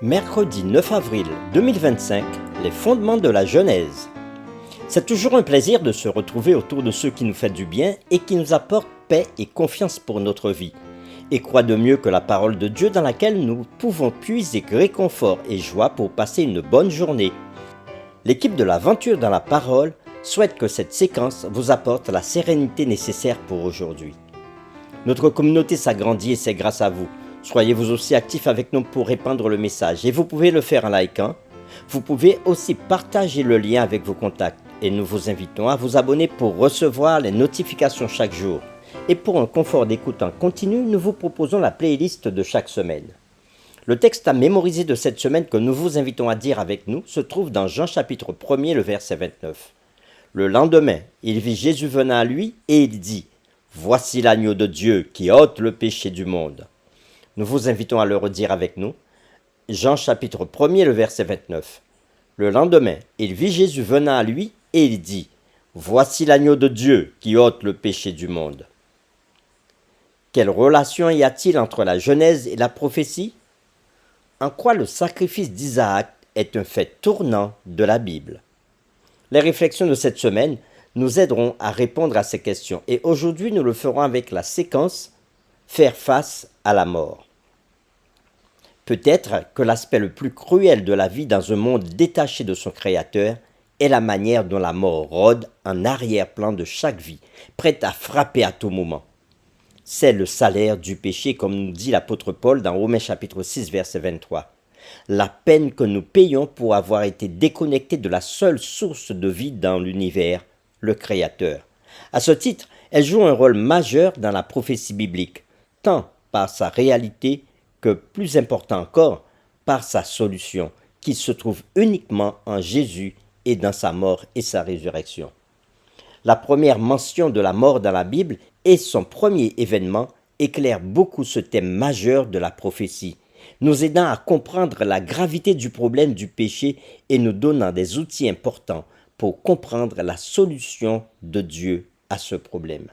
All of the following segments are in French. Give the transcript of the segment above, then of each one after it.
Mercredi 9 avril 2025, les fondements de la Genèse. C'est toujours un plaisir de se retrouver autour de ceux qui nous font du bien et qui nous apportent paix et confiance pour notre vie. Et quoi de mieux que la parole de Dieu dans laquelle nous pouvons puiser réconfort et joie pour passer une bonne journée. L'équipe de l'Aventure dans la parole souhaite que cette séquence vous apporte la sérénité nécessaire pour aujourd'hui. Notre communauté s'agrandit et c'est grâce à vous. Soyez vous aussi actifs avec nous pour répandre le message et vous pouvez le faire en likant. Vous pouvez aussi partager le lien avec vos contacts et nous vous invitons à vous abonner pour recevoir les notifications chaque jour. Et pour un confort d'écoute en continu, nous vous proposons la playlist de chaque semaine. Le texte à mémoriser de cette semaine que nous vous invitons à dire avec nous se trouve dans Jean chapitre 1er, le verset 29. Le lendemain, il vit Jésus venant à lui et il dit « Voici l'agneau de Dieu qui ôte le péché du monde ». Nous vous invitons à le redire avec nous. Jean chapitre 1er, le verset 29. Le lendemain, il vit Jésus venant à lui et il dit « Voici l'agneau de Dieu qui ôte le péché du monde ». Quelle relation y a-t-il entre la Genèse et la prophétie? En quoi le sacrifice d'Isaac est un fait tournant de la Bible? Les réflexions de cette semaine nous aideront à répondre à ces questions et aujourd'hui nous le ferons avec la séquence « Faire face à la mort ». Peut-être que l'aspect le plus cruel de la vie dans un monde détaché de son Créateur est la manière dont la mort rôde en arrière-plan de chaque vie, prête à frapper à tout moment. C'est le salaire du péché, comme nous dit l'apôtre Paul dans Romains chapitre 6, verset 23. La peine que nous payons pour avoir été déconnectés de la seule source de vie dans l'univers, le Créateur. À ce titre, elle joue un rôle majeur dans la prophétie biblique, tant par sa réalité que, plus important encore, par sa solution, qui se trouve uniquement en Jésus et dans sa mort et sa résurrection. La première mention de la mort dans la Bible et son premier événement éclairent beaucoup ce thème majeur de la prophétie, nous aidant à comprendre la gravité du problème du péché et nous donnant des outils importants pour comprendre la solution de Dieu à ce problème.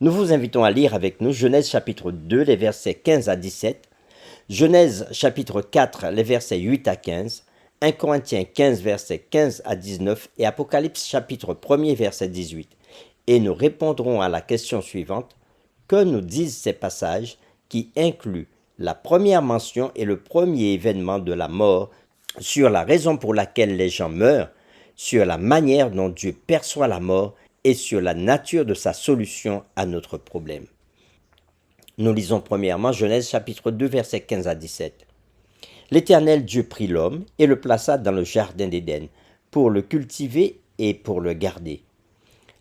Nous vous invitons à lire avec nous Genèse chapitre 2, les versets 15 à 17, Genèse chapitre 4, les versets 8 à 15, 1 Corinthiens 15, versets 15 à 19 et Apocalypse chapitre 1er, verset 18. Et nous répondrons à la question suivante. Que nous disent ces passages qui incluent la première mention et le premier événement de la mort sur la raison pour laquelle les gens meurent, sur la manière dont Dieu perçoit la mort et sur la nature de sa solution à notre problème. Nous lisons premièrement Genèse chapitre 2, versets 15 à 17. L'Éternel Dieu prit l'homme et le plaça dans le jardin d'Éden, pour le cultiver et pour le garder.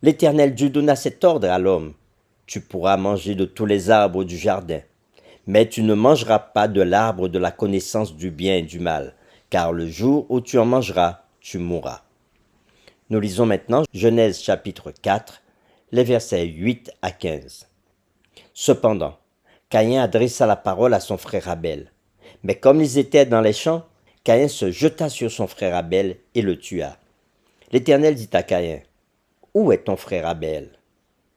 L'Éternel Dieu donna cet ordre à l'homme. Tu pourras manger de tous les arbres du jardin, mais tu ne mangeras pas de l'arbre de la connaissance du bien et du mal, car le jour où tu en mangeras, tu mourras. Nous lisons maintenant Genèse chapitre 4, les versets 8 à 15. Cependant, Caïn adressa la parole à son frère Abel. Mais comme ils étaient dans les champs, Caïn se jeta sur son frère Abel et le tua. L'Éternel dit à Caïn, « Où est ton frère Abel ?»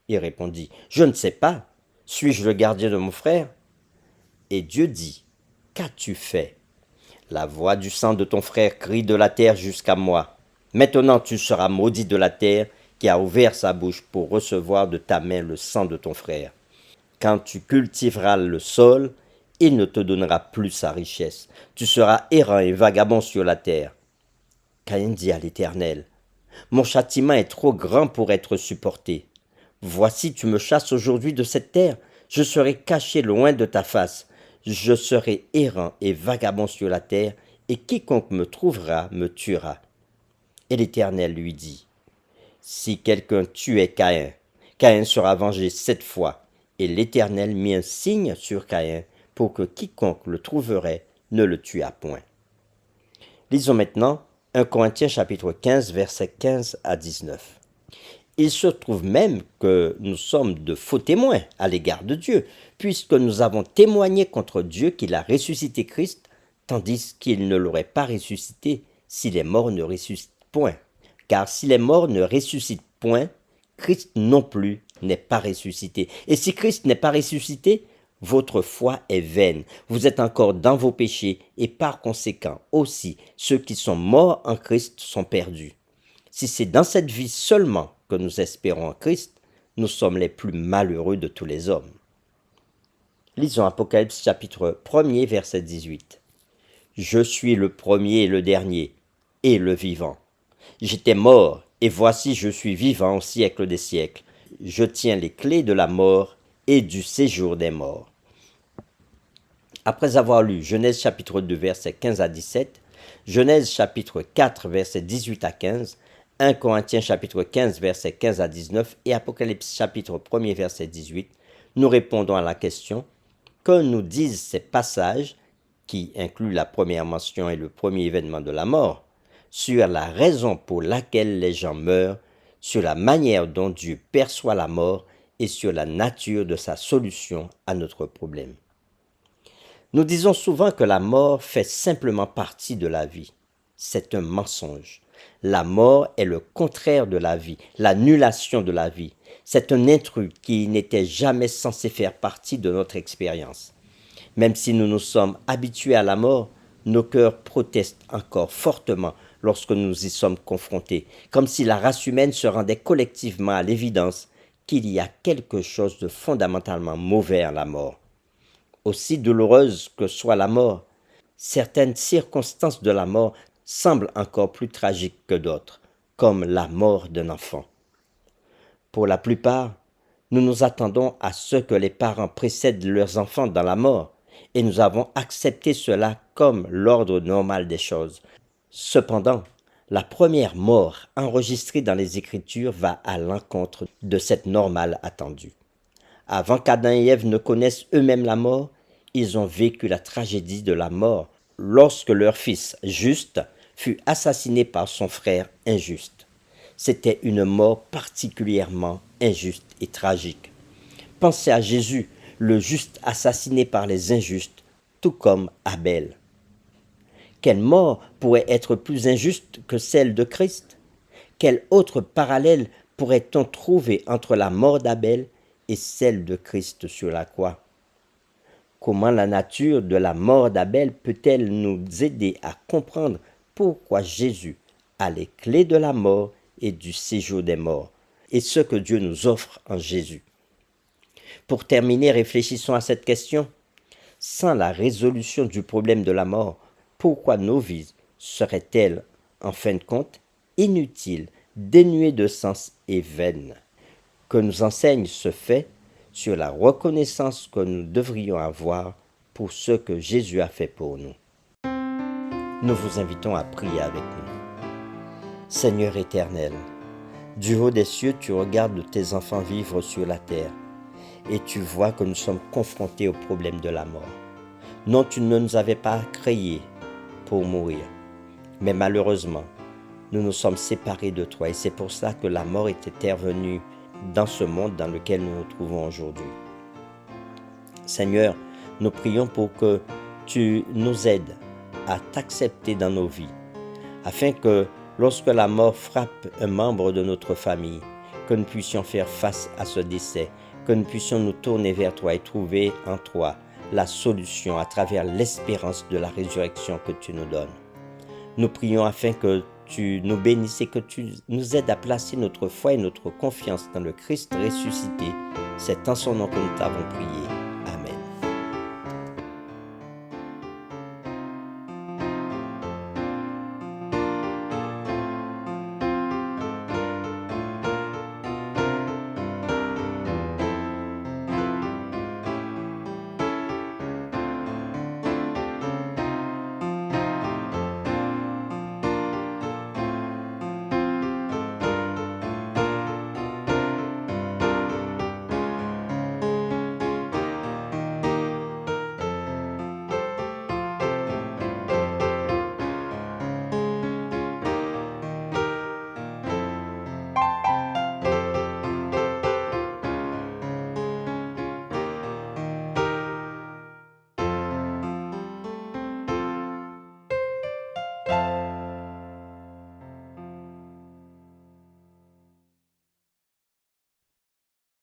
Il répondit, « Je ne sais pas. Suis-je le gardien de mon frère ?» Et Dieu dit, « Qu'as-tu fait ? La voix du sang de ton frère crie de la terre jusqu'à moi. Maintenant tu seras maudit de la terre qui a ouvert sa bouche pour recevoir de ta main le sang de ton frère. Quand tu cultiveras le sol, il ne te donnera plus sa richesse. Tu seras errant et vagabond sur la terre. » Caïn dit à l'Éternel, « Mon châtiment est trop grand pour être supporté. Voici, tu me chasses aujourd'hui de cette terre. Je serai caché loin de ta face. Je serai errant et vagabond sur la terre, et quiconque me trouvera me tuera. » Et l'Éternel lui dit, « Si quelqu'un tuait Caïn, Caïn sera vengé 7 fois. » Et l'Éternel mit un signe sur Caïn pour que quiconque le trouverait ne le tuât point. Lisons maintenant 1 Corinthiens chapitre 15, versets 15 à 19. Il se trouve même que nous sommes de faux témoins à l'égard de Dieu, puisque nous avons témoigné contre Dieu qu'il a ressuscité Christ, tandis qu'il ne l'aurait pas ressuscité si les morts ne ressuscitent point. Car si les morts ne ressuscitent point, Christ non plus n'est pas ressuscité. Et si Christ n'est pas ressuscité, votre foi est vaine, vous êtes encore dans vos péchés, et par conséquent aussi ceux qui sont morts en Christ sont perdus. Si c'est dans cette vie seulement que nous espérons en Christ, nous sommes les plus malheureux de tous les hommes. Lisons Apocalypse chapitre 1er verset 18. Je suis le premier et le dernier, et le vivant. J'étais mort, et voici je suis vivant au siècle des siècles. Je tiens les clés de la mort et du séjour des morts. Après avoir lu Genèse chapitre 2 versets 15 à 17, Genèse chapitre 4 versets 18 à 15, 1 Corinthiens chapitre 15 versets 15 à 19 et Apocalypse chapitre 1er verset 18, nous répondons à la question: que nous disent ces passages, qui incluent la première mention et le premier événement de la mort, sur la raison pour laquelle les gens meurent, sur la manière dont Dieu perçoit la mort et sur la nature de sa solution à notre problème. Nous disons souvent que la mort fait simplement partie de la vie. C'est un mensonge. La mort est le contraire de la vie, l'annulation de la vie. C'est un intrus qui n'était jamais censé faire partie de notre expérience. Même si nous nous sommes habitués à la mort, nos cœurs protestent encore fortement lorsque nous y sommes confrontés, comme si la race humaine se rendait collectivement à l'évidence qu'il y a quelque chose de fondamentalement mauvais à la mort. Aussi douloureuse que soit la mort, certaines circonstances de la mort semblent encore plus tragiques que d'autres, comme la mort d'un enfant. Pour la plupart, nous nous attendons à ce que les parents précèdent leurs enfants dans la mort, et nous avons accepté cela comme l'ordre normal des choses. Cependant, la première mort enregistrée dans les Écritures va à l'encontre de cette normale attendue. Avant qu'Adam et Ève ne connaissent eux-mêmes la mort, ils ont vécu la tragédie de la mort lorsque leur fils juste fut assassiné par son frère injuste. C'était une mort particulièrement injuste et tragique. Pensez à Jésus, le juste assassiné par les injustes, tout comme Abel. Quelle mort pourrait être plus injuste que celle de Christ? Quel autre parallèle pourrait-on trouver entre la mort d'Abel et celle de Christ sur la croix? Comment la nature de la mort d'Abel peut-elle nous aider à comprendre pourquoi Jésus a les clés de la mort et du séjour des morts, et ce que Dieu nous offre en Jésus? Pour terminer, réfléchissons à cette question. Sans la résolution du problème de la mort, pourquoi nos vies seraient-elles, en fin de compte, inutiles, dénuées de sens et vaines? Que nous enseigne ce fait sur la reconnaissance que nous devrions avoir pour ce que Jésus a fait pour nous. Nous vous invitons à prier avec nous. Seigneur éternel, du haut des cieux, tu regardes tes enfants vivre sur la terre et tu vois que nous sommes confrontés au problème de la mort. Non, tu ne nous avais pas créés pour mourir, mais malheureusement, nous nous sommes séparés de toi et c'est pour ça que la mort est intervenue dans ce monde dans lequel nous nous trouvons aujourd'hui. Seigneur, nous prions pour que tu nous aides à t'accepter dans nos vies, afin que lorsque la mort frappe un membre de notre famille, que nous puissions faire face à ce décès, que nous puissions nous tourner vers toi et trouver en toi la solution à travers l'espérance de la résurrection que tu nous donnes. Nous prions afin que tu nous bénisses et que tu nous aides à placer notre foi et notre confiance dans le Christ ressuscité. C'est en son nom que nous t'avons prié.